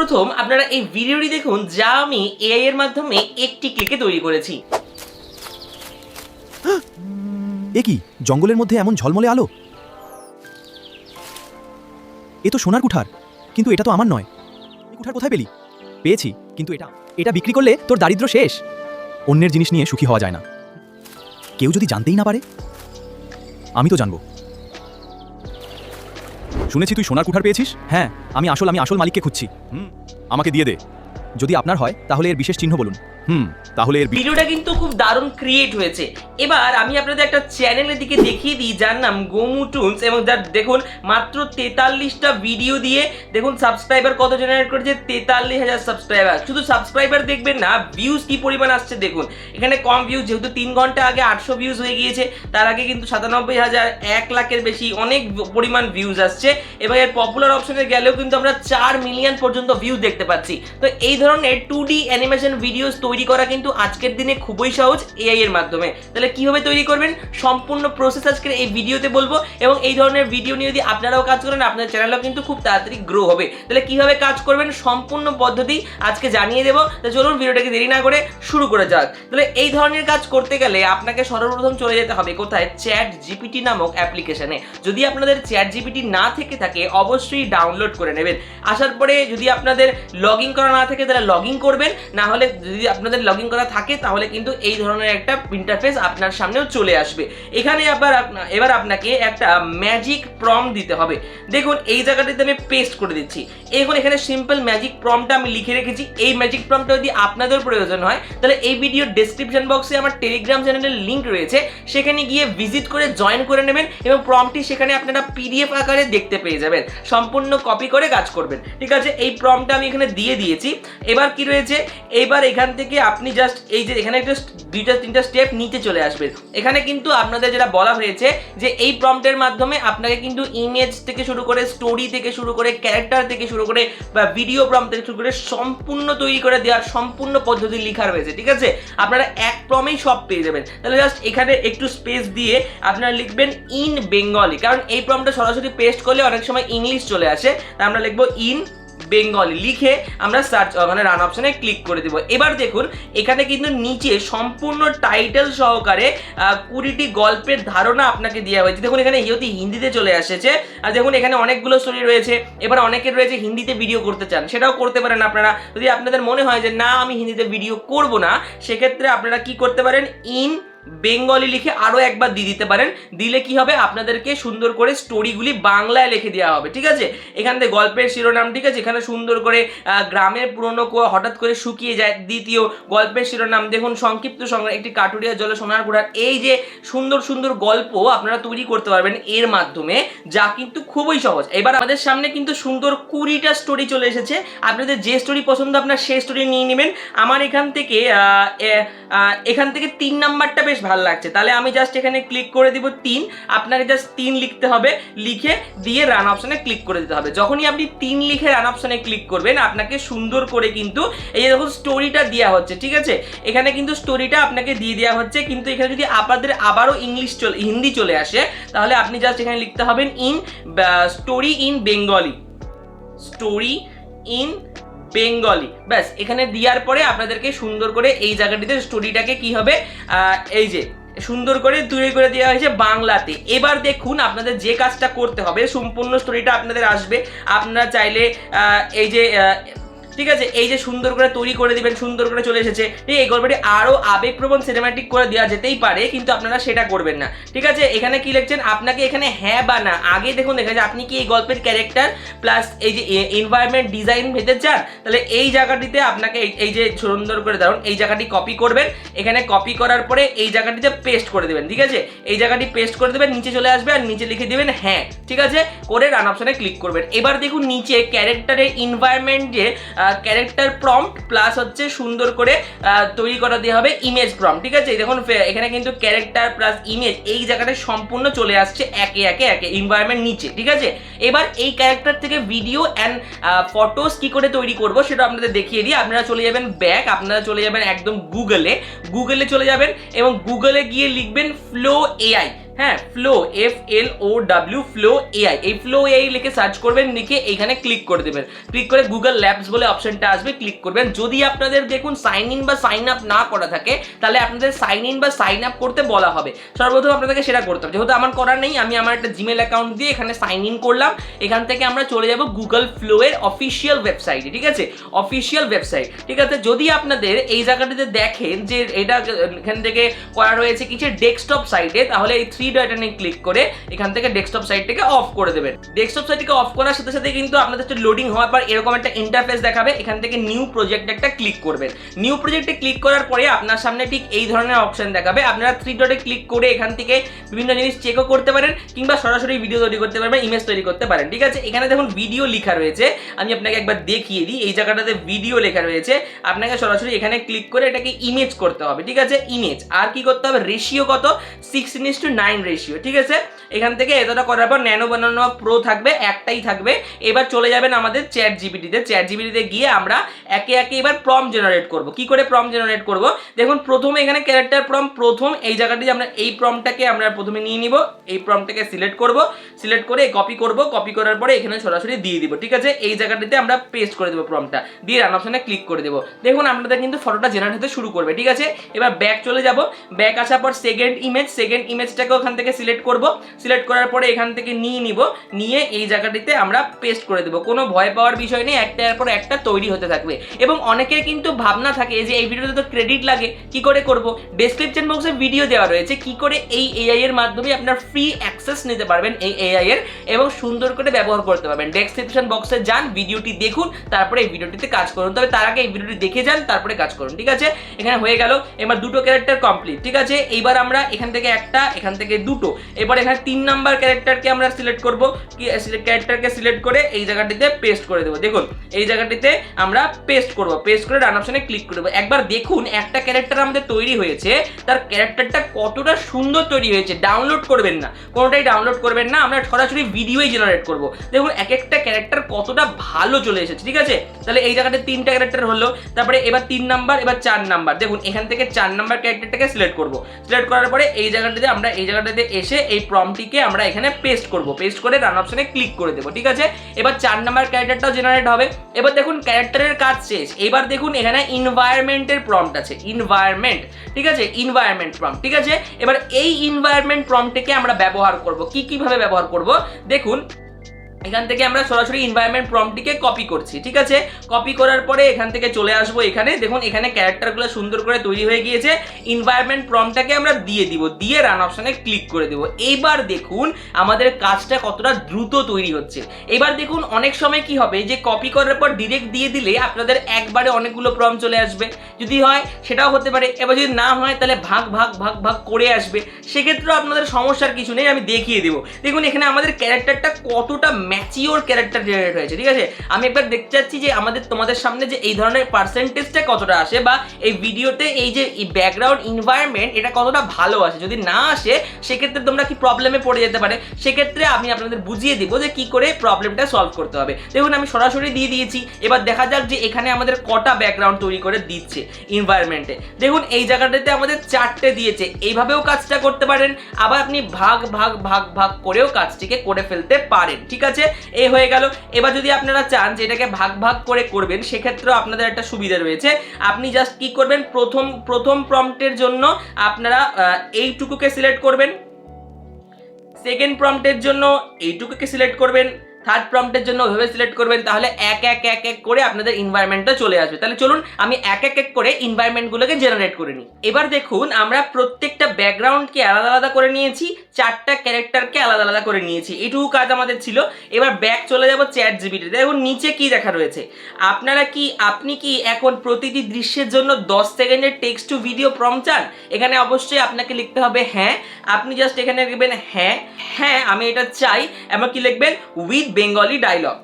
সর্বপ্রথম আপনারা এই ভিডিওটি দেখুন যা আমি এআই এর মাধ্যমে একটি ক্লিকে তৈরি করেছি। এ কি জঙ্গলের মধ্যে এমন ঝলমলে আলো? এ তো সোনার কুঠার, কিন্তু এটা তো আমার নয়। এই কুঠার কোথায় পেলি? পেয়েছি, কিন্তু এটা বিক্রি করলে তোর দারিদ্র্য শেষ। অন্যের জিনিস নিয়ে সুখী হওয়া যায় না। কেউ যদি জানতেই না পারে, আমি তো জানবো। শুনেছি তুই সোনার কুঠার পেয়েছিস। হ্যাঁ, আমি আসল মালিককে খুঁজছি। আমাকে দিয়ে দে। যদি আপনার হয় তাহলে এর বিশেষ চিহ্ন বলুন। তাহলে এর ভিডিওটা কিন্তু খুব দারুণ ক্রিয়েট হয়েছে। এবার আমি আপনাদের একটা চ্যানেলের দিকে দেখিয়ে দিই যার নাম গোমু টুনস, এবং যার দেখুন মাত্র 43টা ভিডিও দিয়ে দেখুন সাবস্ক্রাইবার কত জেনারেট করেছে, 43,000 সাবস্ক্রাইবার। শুধু সাবস্ক্রাইবার দেখবেন না, ভিউজ কি পরিমাণ আসছে দেখুন। এখানে কম ভিউজ, যেহেতু 3 ঘন্টা আগে 800 ভিউজ হয়ে গিয়েছে, তার আগে কিন্তু 97,000, 1 লাখের বেশি অনেক পরিমাণ ভিউজ আসছে। এবং এর পপুলার অপশনে গেলেও কিন্তু আমরা 4 মিলিয়ন পর্যন্ত ভিউজ দেখতে পাচ্ছি। তো এই ধরনের 2D অ্যানিমেশন ভিডিওস তৈরি করা কিন্তু আজকের দিনে খুবই সহজ এআই এর মাধ্যমে। তাহলে কিভাবে তৈরি করবেন সম্পূর্ণ প্রসেস আজকের এই ভিডিওতে বলবো, এবং এই ধরনের ভিডিও নিয়ে যদি আপনারাও কাজ করেন আপনাদের চ্যানেলও কিন্তু খুব তাড়াতাড়ি গ্রো হবে। তাহলে কিভাবে কাজ করবেন সম্পূর্ণ পদ্ধতি আজকে জানিয়ে দেবো। তো চলুন ভিডিওটাকে দেরি না করে শুরু করে যাক। তাহলে এই ধরনের কাজ করতে গেলে আপনাকে সর্বপ্রথম চলে যেতে হবে কোথায়, চ্যাট জিপিটি নামক অ্যাপ্লিকেশনে। যদি আপনাদের চ্যাট জিপিটি না থেকে থাকে অবশ্যই ডাউনলোড করে নেবেন। আসার পরে যদি আপনাদের লগ ইন করা না থাকে তাহলে লগ ইন করবেন, না হলে যদি আপনাদের লগ ইন করা থাকে তাহলে কিন্তু এই ধরনের একটা ইন্টারফেস আপনার সামনেও চলে আসবে। এখানে এবার আপনাকে একটা ম্যাজিক প্রম্পট দিতে হবে। দেখুন এই জায়গাটিতে আমি পেস্ট করে দিচ্ছি। এখানে সিম্পল ম্যাজিক প্রম্পটটা আমি লিখে রেখেছি। এই ম্যাজিক প্রম্পটটা যদি আপনাদের প্রয়োজন হয় তাহলে এই ভিডিওর ডেসক্রিপশন বক্সে আমার টেলিগ্রাম চ্যানেলের লিঙ্ক রয়েছে, সেখানে গিয়ে ভিজিট করে জয়েন করে নেবেন এবং প্রম্পটটি সেখানে আপনারা পিডিএফ আকারে দেখতে পেয়ে যাবেন। সম্পূর্ণ কপি করে কাজ করবেন, ঠিক আছে। এই প্রম্পটটা আমি এখানে দিয়ে দিয়েছি। এবার কি রয়েছে, এবার এখান থেকে আপনি জাস্ট এই যে এখানে একটা 2-3টা স্টেপ নিচে চলে আসবেন। এখানে কিন্তু আপনাদের যেটা বলা হয়েছে যে এই প্রম্পটের মাধ্যমে আপনাকে কিন্তু ইমেজ থেকে শুরু করে, স্টোরি থেকে শুরু করে, ক্যারেক্টার থেকে শুরু করে বা ভিডিও প্রম্পট থেকে শুরু করে সম্পূর্ণ তৈরি করে দেওয়ার সম্পূর্ণ পদ্ধতি লেখা রয়েছে, ঠিক আছে। আপনারা এক প্রমেই সব পেয়ে যাবেন। তাহলে জাস্ট এখানে একটু স্পেস দিয়ে আপনারা লিখবেন ইন বেঙ্গলি, কারণ এই প্রম্পটটা সরাসরি পেস্ট করলে অনেক সময় ইংলিশ চলে আসে। তাই আমরা লিখবো ইন বেঙ্গলি, লিখে আমরা সার্চ মানে রান অপশনে ক্লিক করে দেবো। এবার দেখুন এখানে কিন্তু নিচে সম্পূর্ণ টাইটেল সহকারে 20টি গল্পের ধারণা আপনাকে দেওয়া হয়েছে। দেখুন এখানে হিন্দিতে চলে এসেছে। আর দেখুন এখানে অনেকগুলো স্টোরি রয়েছে। এবার অনেকের রয়েছে হিন্দিতে ভিডিও করতে চান, সেটাও করতে পারেন আপনারা। যদি আপনাদের মনে হয় যে না আমি হিন্দিতে ভিডিও করব না, সেক্ষেত্রে আপনারা কি করতে পারেন, ইন বেঙ্গলি লিখে আরো একবার দিয়ে দিতে পারেন। দিলে কি হবে, আপনাদেরকে সুন্দর করে স্টোরিগুলি বাংলায় লিখে দেওয়া হবে, ঠিক আছে। এখান থেকে গল্পের শিরোনাম, ঠিক আছে, এখানে সুন্দর করে গ্রামের পুরনো কুয়া হঠাৎ করে শুকিয়ে যায়। দ্বিতীয় গল্পের শিরোনাম দেখুন সংক্ষিপ্ত সংগ্রহ, একটি কাটুরিয়া জলে সোনার কুঠার। এই যে সুন্দর সুন্দর গল্প আপনারা তৈরি করতে পারবেন এর মাধ্যমে, যা কিন্তু খুবই সহজ। এবার আমাদের সামনে কিন্তু সুন্দর 20টা স্টোরি চলে এসেছে। আপনাদের যে স্টোরি পছন্দ আপনার সেই স্টোরি নিয়ে নেবেন। আমার এখান থেকে 3 নাম্বারটা বেশ ভালো লাগছে, তাহলে আমি জাস্ট এখানে ক্লিক করে দিব 3। আপনাকে জাস্ট 3 লিখতে হবে, লিখে দিয়ে রান অপশনে ক্লিক করে দিতে হবে। যখনই আপনি 3 লিখে রান অপশনে ক্লিক করবেন আপনাকে সুন্দর করে কিন্তু এই যে দেখুন স্টোরিটা দেওয়া হচ্ছে, ঠিক আছে। এখানে কিন্তু স্টোরিটা আপনাকে দিয়ে দেওয়া হচ্ছে, কিন্তু এখানে যদি আপনাদের আবারও হিন্দি চলে আসে তাহলে আপনি জাস্ট এখানে লিখতে হবেন in story in Bengali, story in Bengali. ব্যাস এখানে দেওয়ার পরে আপনাদেরকে সুন্দর করে এই জায়গাটিতে স্টোরিটাকে কি হবে, এই যে সুন্দর করে তৈরি করে দেওয়া হয়েছে বাংলাতে। এবার দেখুন আপনাদের যে কাজটা করতে হবে, সম্পূর্ণ স্টোরিটা আপনাদের আসবে। আপনারা চাইলে এই যে ঠিক আছে, এই যে সুন্দর করে তৈরি করে দিবেন, সুন্দর করে চলে এসেছে। ঠিক, এই গল্পটি আরো আবেগপ্রবণ সিনেম্যাটিক করে দেওয়া যেতেই পারে, কিন্তু আপনারা সেটা করবেন না, ঠিক আছে। এখানে কি লিখছেন, আপনাকে এখানে হ্যাঁ বা না আগে দেখুন দেখা যায় আপনি কি এই গল্পের ক্যারেক্টার প্লাস এই যে এনভায়রনমেন্ট ডিজাইন পেতে চান, তাহলে এই জায়গাটিতে আপনাকে এই যে সুন্দর করে ধরুন এই জায়গাটি কপি করবেন। এখানে কপি করার পরে এই জায়গাটিতে পেস্ট করে দেবেন, ঠিক আছে। এই জায়গাটি পেস্ট করে দেবেন, নিচে চলে আসবে আর নিচে লিখে দিবেন হ্যাঁ, ঠিক আছে, করে রান অপশনে ক্লিক করবেন। এবার দেখুন নিচে ক্যারেক্টারের এনভায়রনমেন্ট যে ক্যারেক্টার প্রম্পট প্লাস হচ্ছে সুন্দর করে তৈরি করা দিয়ে হবে ইমেজ প্রম্পট, ঠিক আছে। দেখুন এখানে কিন্তু ক্যারেক্টার প্লাস ইমেজ এই জায়গাটা সম্পূর্ণ চলে আসছে একে একে এনভায়রনমেন্ট নিচে, ঠিক আছে। এবার এই ক্যারেক্টার থেকে ভিডিও অ্যান্ড ফটোস কি করে তৈরি করব সেটা আপনাদের দেখিয়ে দিই। আপনারা চলে যাবেন ব্যাক, আপনারা চলে যাবেন একদম গুগলে চলে যাবেন এবং গুগলে গিয়ে লিখবেন ফ্লো এআই। হ্যাঁ, ফ্লো FLOW ফ্লো AI, এই ফ্লো AI লিখে সার্চ করবেন, লিখে এইখানে ক্লিক করে দেবেন। ক্লিক করে গুগল ল্যাবস বলে অপশনটা আসবে, ক্লিক করবেন। যদি আপনাদের দেখুন সাইন ইন বা সাইন আপ না করা থাকে, তাহলে আপনাদের সাইন ইন বা সাইন আপ করতে বলা হবে। সর্বপ্রথম আপনাদেরকে সেটা করতে হবে, যেহেতু আমার করার নেই, আমি আমার একটা জিমেল অ্যাকাউন্ট দিয়ে এখানে সাইন ইন করলাম। এখান থেকে আমরা চলে যাব গুগল ফ্লো এর অফিসিয়াল ওয়েবসাইটে, ঠিক আছে, অফিসিয়াল ওয়েবসাইট, ঠিক আছে। যদি আপনাদের এই জায়গাটিতে দেখেন যে এটা এখান থেকে করা রয়েছে কিছু ডেস্কটপ সাইটে, তাহলে এই থ্রি ডটে ক্লিক করে এখান থেকে ডেস্কটপ সাইটটাকে অফ করে দেবেন। ডেস্কটপ সাইটটাকে অফ করার সাথে সাথে কিন্তু আপনাদের লোডিং হওয়ার পর এরকম একটা ইন্টারফেস দেখাবে। এখান থেকে নিউ প্রজেক্ট একটা ক্লিক করবেন। নিউ প্রজেক্টে ক্লিক করার পরে আপনার সামনে ঠিক এই ধরনের অপশন দেখাবে। আপনারা থ্রি ডটে ক্লিক করে এখান থেকে বিভিন্ন জিনিস চেকও করতে পারেন, কিংবা সরাসরি ভিডিও তৈরি করতে পারেন, ইমেজ তৈরি করতে পারেন, ঠিক আছে। এখানে দেখুন ভিডিও লেখা রয়েছে, আমি আপনাকে একবার দেখিয়ে দিই। এই জায়গাটাতে ভিডিও লেখা রয়েছে, আপনাকে সরাসরি এখানে ক্লিক করে এটাকে ইমেজ করতে হবে, ঠিক আছে, ইমেজ। আর কি করতে হবে, রেশিও কত, 6:9 রেশিও, ঠিক আছে। এখান থেকে এতটা করার পর ন্যানো বানানো প্রো থাকবে, একটাই থাকবে। এবার চলে যাবেন আমাদের চ্যাট জিপিটিতে। চ্যাট জিপিটিতে গিয়ে আমরা একে একে এবার প্রম্পট জেনারেট করব। কি করে প্রম্পট জেনারেট করব, দেখুন প্রথমে এখানে ক্যারেক্টার প্রম্পট, প্রথম এই জায়গাটিতে আমরা এই প্রম্পটটাকে আমরা প্রথমে নিয়ে নিব। এই প্রম্পটটাকে সিলেক্ট করব, সিলেক্ট করে কপি করব, কপি করার পরে এখানে সরাসরি দিয়ে দিব, ঠিক আছে। এই জায়গাটিতে আমরা পেস্ট করে দেবো প্রম্পটটা, দিয়ে রান অপশনে ক্লিক করে দেবো। দেখুন আপনাদের কিন্তু ফটোটা জেনারেট হতে শুরু করবে, ঠিক আছে। এবার ব্যাক চলে যাব, ব্যাক আসার পর সেকেন্ড ইমেজটাকে ওখান থেকে সিলেক্ট করব। সিলেক্ট করার পরে এখান থেকে নিয়ে নিব, নিয়ে এই জায়গাটিতে আমরা পেস্ট করে দেবো। কোনো ভয় পাওয়ার বিষয় নেই, একটার পর একটা তৈরি হতে থাকবে। এবং অনেকের কিন্তু ভাবনা থাকে যে এই ভিডিওতে তো ক্রেডিট লাগে, কি করে করব। ডেসক্রিপশন বক্সে ভিডিও দেওয়া রয়েছে কি করে এই এআই এর মাধ্যমে আপনার ফ্রি অ্যাক্সেস নিতে পারবেন এই এআই এর, এবং সুন্দর করে ব্যবহার করতে পারবেন। ডেসক্রিপশন বক্সে যান, ভিডিওটি দেখুন, তারপরে এই ভিডিওটিতে কাজ করুন। তবে তার আগে এই ভিডিওটি দেখে যান, তারপরে কাজ করুন, ঠিক আছে। এখানে হয়ে গেল, এবার দুটো ক্যারেক্টার কমপ্লিট, ঠিক আছে। এইবার আমরা এখান থেকে একটা, এখান থেকে দুটো, এবার এখানে 3 নাম্বার ক্যারেক্টারকে আমরা সিলেক্ট করব। কি ক্যারেক্টারকে সিলেক্ট করে এই জায়গাটিতে পেস্ট করে দেবো। দেখুন এই জায়গাটিতে আমরা পেস্ট করব, পেস্ট করে রান অপশনে ক্লিক করে দেবো। একবার দেখুন একটা ক্যারেক্টার আমাদের তৈরি হয়েছে, তার ক্যারেক্টারটা কতটা সুন্দর তৈরি হয়েছে। ডাউনলোড করবেন না, কোনোটাই ডাউনলোড করবেন না, আমরা সরাসরি ভিডিওই জেনারেট করব। দেখুন এক একটা ক্যারেক্টার কতটা ভালো চলে এসেছে, ঠিক আছে। তাহলে এই জায়গাতে 3টা ক্যারেক্টার হলো, তারপরে এবার 3 নাম্বার, এবার 4 নাম্বার। দেখুন এখান থেকে 4 নাম্বার ক্যারেক্টারটাকে সিলেক্ট করব। সিলেক্ট করার পরে এই জায়গাটাতে আমরা এই জায়গাটাতে এসে এই প্রম্পটটিকে আমরা এখানে পেস্ট করব, পেস্ট করে রান অপশনে ক্লিক করে দেবো, ঠিক আছে। এবার 4 নাম্বার ক্যারেক্টারটাও জেনারেট হবে। এবার দেখুন ক্যারেক্টারের কাজ শেষ। এবার দেখুন এখানে এনভায়রনমেন্টের প্রম্পট আছে, এনভায়রনমেন্ট, ঠিক আছে, এনভায়রনমেন্ট প্রম্পট, ঠিক আছে। এবার এই এনভায়রনমেন্ট প্রম্পটটাকে আমরা ব্যবহার করব। কিভাবে ব্যবহার করব, দেখুন এখান থেকে আমরা সরাসরি এনভায়রনমেন্ট প্রম্পটটিকে কপি করছি, ঠিক আছে। কপি করার পরে এখান থেকে চলে আসবো এখানে, দেখুন এখানে ক্যারেক্টারগুলো সুন্দর করে তৈরি হয়ে গিয়েছে। এনভায়রনমেন্ট প্রম্পটটাকে আমরা দিয়ে দিব, দিয়ে রান অপশনে ক্লিক করে দেবো। এইবার দেখুন আমাদের কাজটা কতটা দ্রুত তৈরি হচ্ছে। এবার দেখুন অনেক সময় কি হবে যে কপি করার পর ডিরেক্ট দিয়ে দিলে আপনাদের একবারে অনেকগুলো প্রম্পট চলে আসবে, যদি হয় সেটাও হতে পারে। এবার যদি না হয় তাহলে ভাগ ভাগ ভাগ ভাগ করে আসবে, সেক্ষেত্রেও আপনাদের সমস্যার কিছু নেই, আমি দেখিয়ে দেবো। দেখুন এখানে আমাদের ক্যারেক্টারটা কতটা ম্যাচিওর ক্যারেক্টার জেনারেট হয়েছে, ঠিক আছে। আমি একবার দেখতে চাচ্ছি যে তোমাদের সামনে যে এই ধরনের পার্সেন্টেজটা কতটা আসে, বা এই ভিডিওতে এই যে ব্যাকগ্রাউন্ড এনভায়রনমেন্ট এটা কতটা ভালো আসে। যদি না আসে সেক্ষেত্রে তোমরা কি প্রবলেমে পড়ে যেতে পারে, সেক্ষেত্রে আমি আপনাদের বুঝিয়ে দিব যে কি করে প্রবলেমটা সলভ করতে হবে। দেখুন আমি সরাসরি দিয়ে দিয়েছি। এবার দেখা যাক যে এখানে আমাদের কটা ব্যাকগ্রাউন্ড তৈরি করে দিচ্ছে এনভায়রনমেন্টে। দেখুন এই জায়গাটাতে আমাদের 4টে দিয়েছে। এইভাবেও কাজটা করতে পারেন, আবার আপনি ভাগ ভাগ ভাগ ভাগ করেও কাজটিকে করে ফেলতে পারেন, ঠিক আছে। এই হয়ে গেল। এবার যদি আপনারা চান যে এটাকে ভাগ ভাগ করে করবেন, সেক্ষেত্রেও আপনাদের একটা সুবিধা রয়েছে। আপনি জাস্ট কি করবেন, প্রথম প্রম্পটের জন্য আপনারা এইটুকুকে সিলেক্ট করবেন, সেকেন্ড প্রম্পটের জন্য এইটুকুকে সিলেক্ট করবেন, থার্ড প্রম্পটের জন্য ওইভাবে সিলেক্ট করবেন। তাহলে এক এক এক এক করে আপনাদের এনভায়রনমেন্টটা চলে আসবে। তাহলে চলুন আমি এক এক এক করে এনভায়রনমেন্টগুলোকে জেনারেট করে নিই। এবার দেখুন আমরা প্রত্যেকটা ব্যাকগ্রাউন্ডকে আলাদা আলাদা করে নিয়েছি, 4টা ক্যারেক্টারকে আলাদা আলাদা করে নিয়েছি। এইটুকু কাজ আমাদের ছিল। এবার ব্যাক চলে যাব চ্যাট জিপিটিতে। দেখুন নিচে কি দেখা রয়েছে, আপনি কি এখন প্রতিটি দৃশ্যের জন্য 10 সেকেন্ডের টেক্সট টু ভিডিও প্রম্পট চান? এখানে অবশ্যই আপনাকে লিখতে হবে হ্যাঁ। আপনি জাস্ট এখানে লিখবেন হ্যাঁ হ্যাঁ আমি এটা চাই, এমন কি লিখবেন উইথ বেঙ্গলি ডায়লগ।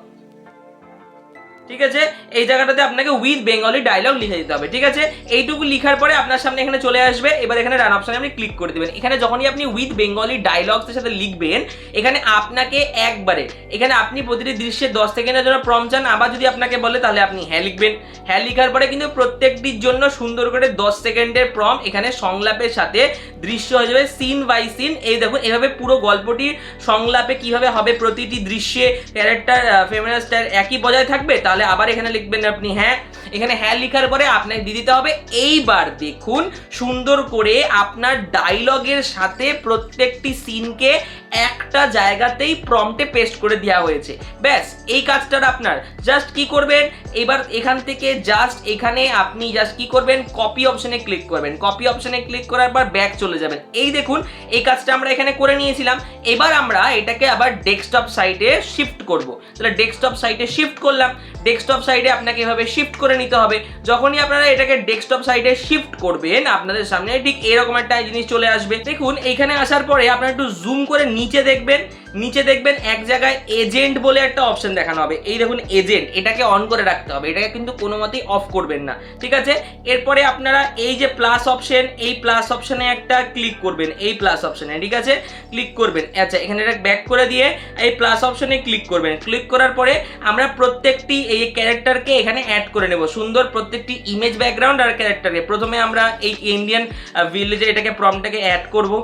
ঠিক আছে, এই জায়গাটাতে আপনাকে উইথ বেঙ্গলি ডায়লগ লিখে দিতে হবে। ঠিক আছে, এইটুকু লিখার পরে আপনার সামনে এখানে চলে আসবে। এবার এখানে রান অপশনে আপনি ক্লিক করে দেবেন। এখানে যখনই আপনি উইথ বেঙ্গলি ডায়লগসের সাথে লিখবেন, এখানে আপনাকে একবারে এখানে আপনি প্রতিটি দৃশ্যে 10 সেকেন্ডের জন্য প্রম্পট চান, আবার যদি আপনাকে বলে তাহলে আপনি হ্যাঁ লিখবেন। হ্যাঁ লিখার পরে কিন্তু প্রত্যেকটির জন্য সুন্দর করে 10 সেকেন্ডের প্রম্পট এখানে সংলাপের সাথে দৃশ্য হয়ে যাবে সিন বাই সিন। এই দেখুন এভাবে পুরো গল্পটির সংলাপে কিভাবে হবে, প্রতিটি দৃশ্যে ক্যারেক্টার ফেমিনাস্টার একই বজায় থাকবে, তাহলে আবার এখানে লিখবেন আপনি হ্যাঁ। এখানে হ্যাঁ লিখার পরে আপনাকে দিয়ে দিতে হবে। এইবার দেখুন সুন্দর করে আপনার ডায়লগের সাথে প্রত্যেকটি সিনকে একটা জায়গাতেই প্রম্পটে পেস্ট করে দেওয়া হয়েছে। ব্যাস এই কাজটা আপনার। জাস্ট কি করবেন, এবার এখান থেকে জাস্ট এখানে আপনি জাস্ট কি করবেন, কপি অপশনে ক্লিক করবেন। কপি অপশনে ক্লিক করার পর ব্যাক চলে যাবেন। এই দেখুন এই কাজটা আমরা এখানে করে নিয়েছিলাম। এবার আমরা এটাকে আবার ডেস্কটপ সাইটে শিফট করব। তাহলে ডেস্কটপ সাইটে শিফট করলাম। ডেস্কটপ সাইটে আপনাকে এভাবে শিফট করে নিতে হবে। যখনই আপনারা এটাকে ডেস্কটপ সাইটে শিফট করবেন, আপনাদের সামনে ঠিক এরকম একটা জিনিস চলে আসবে। দেখুন এইখানে আসার পরে আপনারা একটু জুম করে নিচে দেখবেন, নিচে দেখবেন এক জায়গায় এজেন্ট বলে একটা অপশন দেখানো হবে। এই দেখুন এজেন্ট, এটাকে অন করে রাখতে হবে, এটাকে কিন্তু কোনো মতেই অফ করবেন না। ঠিক আছে, এরপরে আপনারা এই যে প্লাস অপশন, এই প্লাস অপশনে একটা ক্লিক করবেন, এই প্লাস অপশনে। ঠিক আছে, ক্লিক করবেন। আচ্ছা এখানে এটা ব্যাক করে দিয়ে এই প্লাস অপশনে ক্লিক করবেন। ক্লিক করার পরে আমরা প্রত্যেকটি এই ক্যারেক্টারকে এখানে অ্যাড করে নেব। সুন্দর প্রত্যেকটি ইমেজ ব্যাকগ্রাউন্ড আর ক্যারেক্টারকে প্রথমে আমরা এই ইন্ডিয়ান ভিলেজে এটাকে প্রম্পটটাকে অ্যাড করব।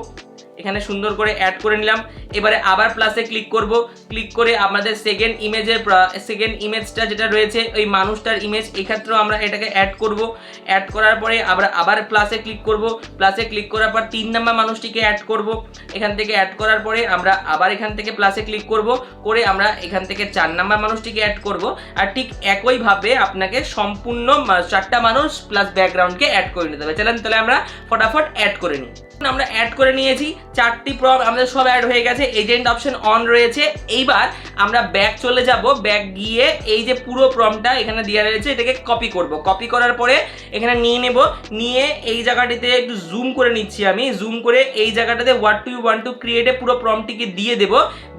এখানে সুন্দর করে অ্যাড করে নিলাম। এবারে আবার প্লাসে ক্লিক করব। ক্লিক করে আমাদের সেকেন্ড ইমেজটা যেটা রয়েছে ওই মানুষটার ইমেজ, এক্ষেত্রেও আমরা এটাকে অ্যাড করব। অ্যাড করার পরে আমরা আবার প্লাসে ক্লিক করব। প্লাসে ক্লিক করার পর 3 নম্বর মানুষটিকে অ্যাড করব। এখান থেকে অ্যাড করার পরে আমরা আবার এখান থেকে প্লাসে ক্লিক করব, করে আমরা এখান থেকে 4 নম্বর মানুষটিকে অ্যাড করব। আর ঠিক একইভাবে আপনাকে সম্পূর্ণ 4টা মানুষ প্লাস ব্যাকগ্রাউন্ডকে অ্যাড করে নিতে হবে। চলেন তাহলে আমরা ফটাফট অ্যাড করে নিই। আমরা অ্যাড করে নিয়েছি, 4টি প্রম্পট আমাদের সব অ্যাড হয়ে গেছে। এজেন্ট অপশন অন রয়েছে। এইবার আমরা ব্যাক চলে যাব। ব্যাক গিয়ে এই যে পুরো প্রম্পটটা এখানে দেওয়া রয়েছে এটাকে কপি করব। কপি করার পরে এখানে নিয়ে নেব, নিয়ে এই জায়গাটিতে একটু জুম করে নিচ্ছি আমি। জুম করে এই জায়গাটাতে what do you want to ক্রিয়েটে পুরো প্রম্পটটিকে দিয়ে দেব।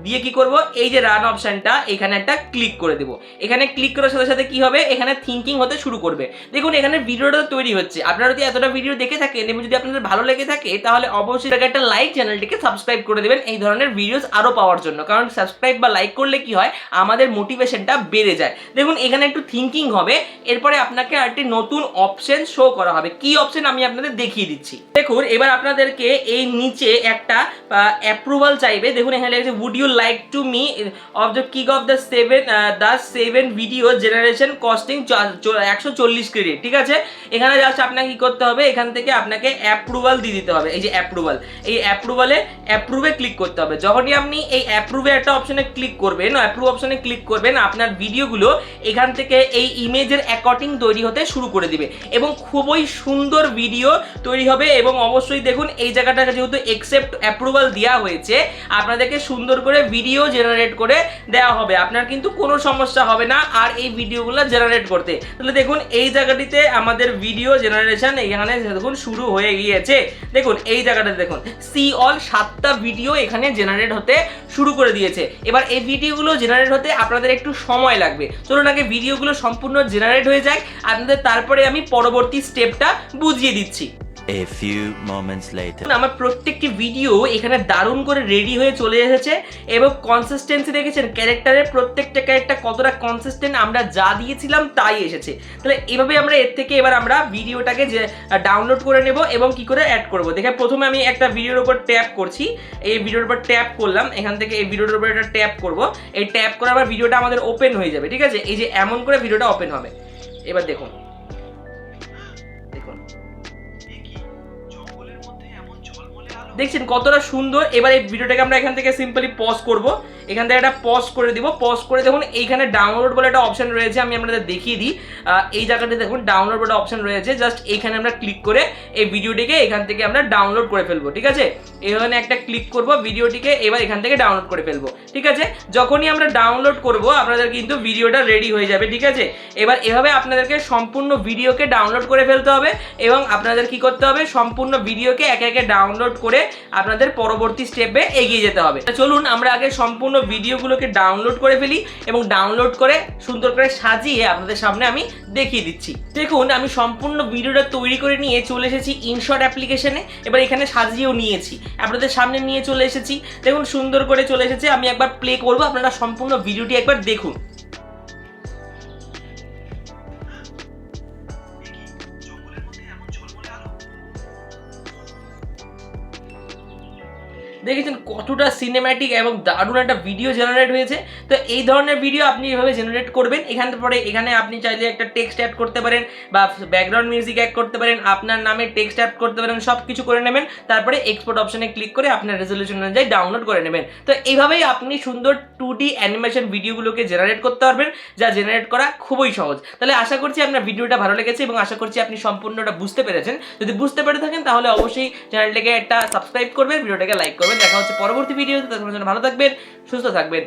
দিয়ে কি করব, এই যে রান অপশনটা এখানে একটা ক্লিক করে দেব। এখানে ক্লিক করার সাথে সাথে কি হবে, এখানে থিঙ্কিং হতে শুরু করবে। দেখুন এখানে ভিডিওটা তৈরি হচ্ছে। আপনারা যদি এতটা ভিডিও দেখে থাকেন এবং যদি আপনাদের ভালো লেগে থাকে তাহলে অবশ্যই একটা লাইক, চ্যানেলটিকে সাবস্ক্রাইব করে দেবেন এই ধরনের ভিডিওস আরো পাওয়ার জন্য। কারণ সাবস্ক্রাইব বা লাইক করলে কি হয়, আমাদের মোটিভেশনটা বেড়ে যায়। দেখুন এখানে একটু থিঙ্কিং হবে, এরপরে আপনাকে আরেকটি নতুন অপশন শো করা হবে। কি অপশন আমি আপনাদের দেখিয়ে দিচ্ছি। দেখুন এবার আপনাদেরকে এই নিচে একটা অ্যাপ্রুভাল চাইবে। দেখুন এখানে লেখা আছে would you like to me off the kick off the 7 video generation costing 140 credit. ঠিক আছে, এখানে জাস্ট আপনাকে কি করতে হবে, এখান থেকে আপনাকে অ্যাপ্রুভাল দিয়ে দিতে হবে। এই যে অ্যাপ্রুভাল, এই অ্যাপ্রুভে ক্লিক করতে হবে। যখনই আপনি এই অ্যাপ্রুভে একটা অপশনে ক্লিক করবেন, অ্যাপ্রুভ অপশনে ক্লিক করবেন, আপনার ভিডিওগুলো এখান থেকে এই ইমেজের অ্যাকর্ডিং তৈরি হতে শুরু করে দিবে এবং খুবই সুন্দর ভিডিও তৈরি হবে। এবং অবশ্যই দেখুন এই জায়গাটাকে যেহেতু অ্যাকসেপ্ট অ্যাপ্রুভাল দেওয়া হয়েছে, আপনাদেরকে সুন্দর করে ভিডিও জেনারেট করে দেওয়া হবে। আপনার কিন্তু কোনো সমস্যা হবে না আর এই ভিডিওগুলো জেনারেট করতে। তাহলে দেখুন এই জায়গাটিতে আমাদের ভিডিও জেনারেশন এখানে দেখুন শুরু হয়ে গিয়েছে। দেখুন এই জায়গাটাতে দেখুন সি অল 7টা ভিডিও এখানে জেনারেট হতে শুরু করে দিয়েছে। এবার এই ভিডিওগুলো জেনারেট হতে আপনাদের একটু সময় লাগবে। চলুন আগে ভিডিওগুলো সম্পূর্ণ জেনারেট হয়ে যায়, আপনাদের তারপরে আমি পরবর্তী স্টেপটা বুঝিয়ে দিচ্ছি। A few moments later. আমার প্রত্যেকটি ভিডিও এখানে দারুণ করে রেডি হয়ে চলে এসেছে এবং কনসিস্টেন্সি দেখেছেন ক্যারেক্টারের, প্রত্যেকটা ক্যারেক্টার কতটা কনসিস্টেন্ট, আমরা যা দিয়েছিলাম তাই এসেছে। তাহলে এভাবে আমরা এর থেকে এবার আমরা ভিডিওটাকে যে ডাউনলোড করে নেব এবং কি করে অ্যাড করব। দেখে প্রথমে আমি একটা ভিডিওর উপর ট্যাপ করছি, এই ভিডিওর উপর ট্যাপ করলাম, এখান থেকে এই ভিডিওর উপর একটা ট্যাপ করব। এই ট্যাপ করার পর ভিডিওটা আমাদের ওপেন হয়ে যাবে। ঠিক আছে, এই যে এমন করে ভিডিওটা ওপেন হবে। এবার দেখুন দেখছেন কতটা সুন্দর। এবার এই ভিডিওটাকে আমরা এখান থেকে সিম্পলি পজ করব, এখান থেকে একটা পজ করে দিব। পজ করে দেখুন এইখানে ডাউনলোড বলে একটা অপশন রয়েছে, আমি আপনাদের দেখিয়ে দিই। এই জায়গাটা দেখুন ডাউনলোড বলে অপশন রয়েছে, জাস্ট এইখানে আমরা ক্লিক করে এই ভিডিওটিকে এখান থেকে আমরা ডাউনলোড করে ফেলবো। ঠিক আছে, এখানে একটা ক্লিক করব ভিডিওটিকে, এবার এখান থেকে ডাউনলোড করে ফেলবো। ঠিক আছে, যখনই আমরা ডাউনলোড করব আপনাদের কিন্তু ভিডিওটা রেডি হয়ে যাবে। ঠিক আছে, এবার এভাবে আপনাদেরকে সম্পূর্ণ ভিডিওকে ডাউনলোড করে ফেলতে হবে এবং আপনাদের কি করতে হবে, সম্পূর্ণ ভিডিওকে একে একে ডাউনলোড করে আপনাদের পরবর্তী স্টেপে এগিয়ে যেতে হবে। চলুন আমরা আগে সম্পূর্ণ ভিডিওগুলোকে ডাউনলোড করে ফেলি এবং ডাউনলোড করে সুন্দর করে সাজিয়ে আপনাদের সামনে আমি দেখিয়ে দিচ্ছি। দেখুন আমি সম্পূর্ণ ভিডিওটা তৈরি করে নিয়ে চলে এসেছি ইনশট অ্যাপ্লিকেশনে। এবার এখানে সাজিয়েও নিয়েছি, আপনাদের সামনে নিয়ে চলে এসেছি। দেখুন সুন্দর করে চলে এসেছে। আমি একবার প্লে করব, আপনারা সম্পূর্ণ ভিডিওটি একবার দেখুন। দেখেছেন কতটা সিনেম্যাটিক এবং দারুণ একটা ভিডিও জেনারেট হয়েছে। তো এই ধরনের ভিডিও আপনি এভাবে জেনারেট করবেন। এখানে আপনি চাইলে একটা টেক্সট অ্যাড করতে পারেন বা ব্যাকগ্রাউন্ড মিউজিক অ্যাড করতে পারেন, আপনার নামে টেক্সট অ্যাড করতে পারেন, সব কিছু করে নেবেন। তারপরে এক্সপোর্ট অপশনে ক্লিক করে আপনার রেজলিউশন অনুযায়ী ডাউনলোড করে নেবেন। তো এইভাবেই আপনি সুন্দর 2D অ্যানিমেশন ভিডিওগুলোকে জেনারেট করতে পারবেন, যা জেনারেট করা খুবই সহজ। তাহলে আশা করছি আপনার ভিডিওটা ভালো লেগেছে এবং আশা করছি আপনি সম্পূর্ণটা বুঝতে পেরেছেন। যদি বুঝতে পেরে থাকেন তাহলে অবশ্যই চ্যানেলটাকে একটা সাবস্ক্রাইব করবেন, ভিডিওটাকে লাইক করবেন। দেখা হচ্ছে পরবর্তী ভিডিওতে। ততক্ষণের জন্য ভালো থাকবেন, সুস্থ থাকবেন।